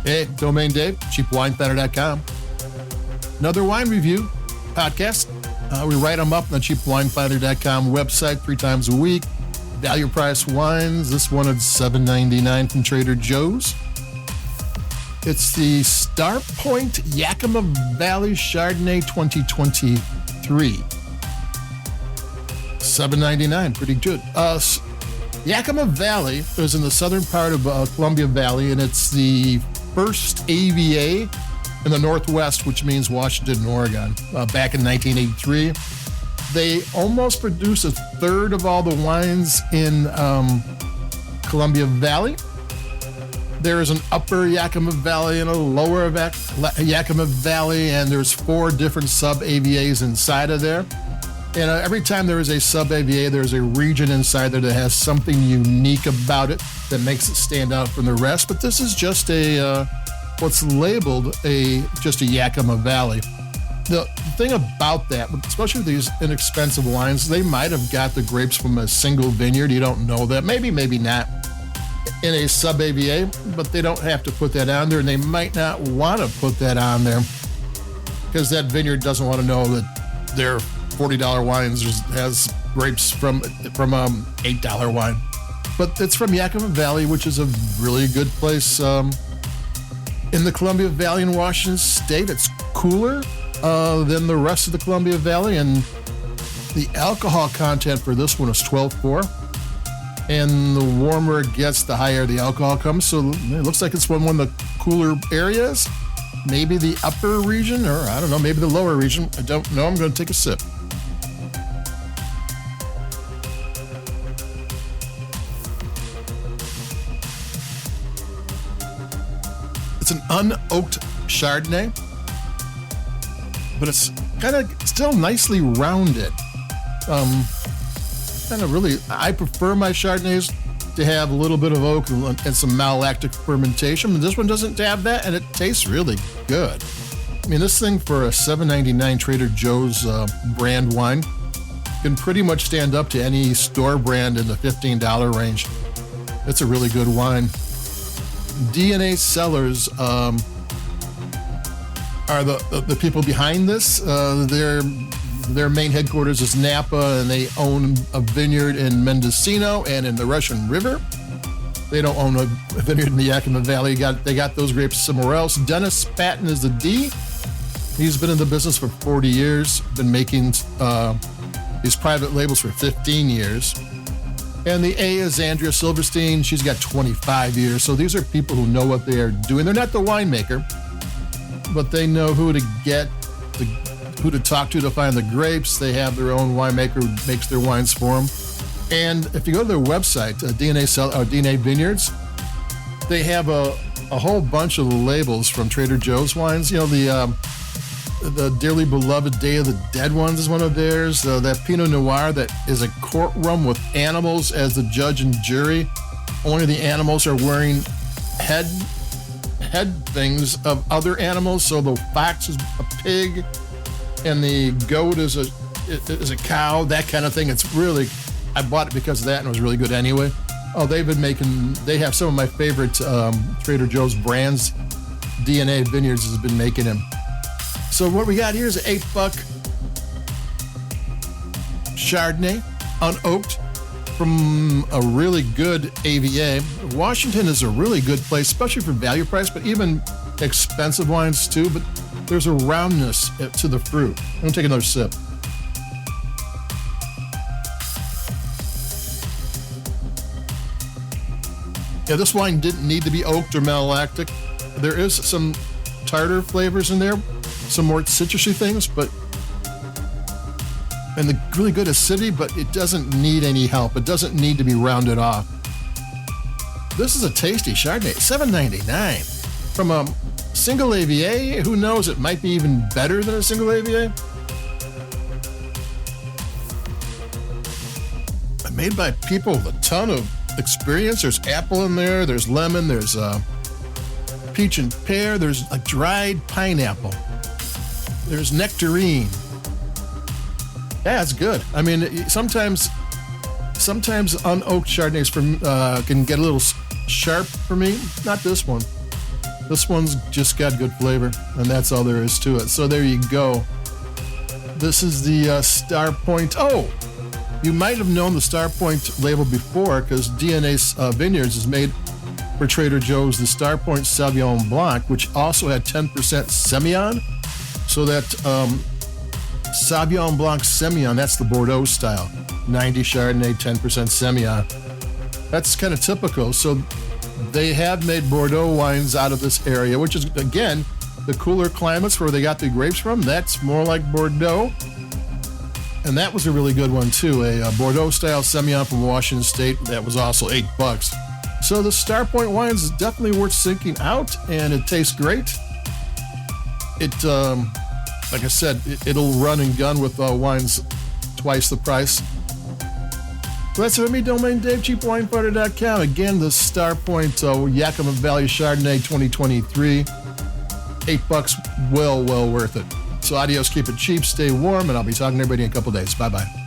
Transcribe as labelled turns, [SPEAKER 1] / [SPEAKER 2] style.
[SPEAKER 1] Hey, Domain Dave, cheapwinefinder.com. Another wine review podcast. We write them up on the cheapwinefinder.com website 3 times a week. Value price wines. This one is $7.99 from Trader Joe's. It's the Starpointe Yakima Valley Chardonnay 2023. $7.99, pretty good. Yakima Valley is in the southern part of Columbia Valley, and it's the first AVA in the Northwest, which means Washington and Oregon, back in 1983. They almost produce a third of all the wines in Columbia Valley. There is an upper Yakima Valley and a lower Yakima Valley, and there's 4 different sub-AVAs inside of there. And every time there is a sub-AVA, there's a region inside there that has something unique about it that makes it stand out from the rest. But this is just what's labeled just a Yakima Valley. The thing about that, especially with these inexpensive wines, they might have got the grapes from a single vineyard. You don't know that. Maybe not. In a sub-AVA, but they don't have to put that on there, and they might not want to put that on there because that vineyard doesn't want to know that their $40 wines has grapes from $8 wine. But it's from Yakima Valley, which is a really good place in the Columbia Valley in Washington State. It's cooler than the rest of the Columbia Valley, and the alcohol content for this one is 12.4. And the warmer it gets, the higher the alcohol comes. So it looks like it's one of the cooler areas. Maybe the upper region, or I don't know, maybe the lower region. I don't know. I'm going to take a sip. It's an unoaked Chardonnay, but it's kind of still nicely rounded. I prefer my Chardonnays to have a little bit of oak and some malolactic fermentation. This one doesn't have that, and it tastes really good. I mean, this thing for a $7.99 Trader Joe's brand wine can pretty much stand up to any store brand in the $15 range. It's a really good wine. DNA Cellars are the people behind this. Their main headquarters is Napa, and they own a vineyard in Mendocino and in the Russian River. They don't own a vineyard in the Yakima Valley. They got those grapes somewhere else. Dennis Patton is the D. He's been in the business for 40 years, been making these private labels for 15 years. And the A is Andrea Silverstein. She's got 25 years. So these are people who know what they are doing. They're not the winemaker, but they know who to get, who to talk to find the grapes. They have their own winemaker who makes their wines for them. And if you go to their website, DNA Vineyards, they have a whole bunch of labels from Trader Joe's wines. You know, the dearly beloved Day of the Dead ones is one of theirs. That Pinot Noir that is a courtroom with animals as the judge and jury. Only the animals are wearing head things of other animals. So the fox is a pig, and the goat is a cow, that kind of thing. It's really, I bought it because of that, and it was really good anyway. Oh, they have some of my favorite Trader Joe's brands. DNA Vineyards has been making them. So what we got here is an $8 Chardonnay, unoaked, from a really good AVA. Washington is a really good place, especially for value price, but even expensive wines too. But there's a roundness to the fruit. I'm going to take another sip. Yeah, this wine didn't need to be oaked or malolactic. There is some tartar flavors in there, some more citrusy things, and the really good acidity, but it doesn't need any help. It doesn't need to be rounded off. This is a tasty Chardonnay, $7.99 from a single AVA. Who knows? It might be even better than a single AVA. Made by people with a ton of experience. There's apple in there. There's lemon. There's peach and pear. There's a dried pineapple. There's nectarine. Yeah, it's good. I mean, sometimes unoaked Chardonnays can get a little sharp for me. Not this one. This one's just got good flavor, and that's all there is to it. So there you go. This is the Starpointe. Oh, you might have known the Starpointe label before because DNA Vineyards has made for Trader Joe's the Starpointe Sauvignon Blanc, which also had 10% Semillon. So that Sauvignon Blanc Semillon, that's the Bordeaux style. 90 Chardonnay, 10% Semillon. That's kind of typical. So they have made Bordeaux wines out of this area, which is, again, the cooler climates where they got the grapes from. That's more like Bordeaux. And that was a really good one, too. A Bordeaux-style Semillon from Washington State. That was also $8. So the Starpointe wines is definitely worth seeking out, and it tastes great. It, like I said, it'll run and gun with wines twice the price. So that's it for me, Domain Dave, cheapwinefighter.com. Again, the Starpointe Yakima Valley Chardonnay 2023. $8, well worth it. So adios, keep it cheap, stay warm, and I'll be talking to everybody in a couple days. Bye-bye.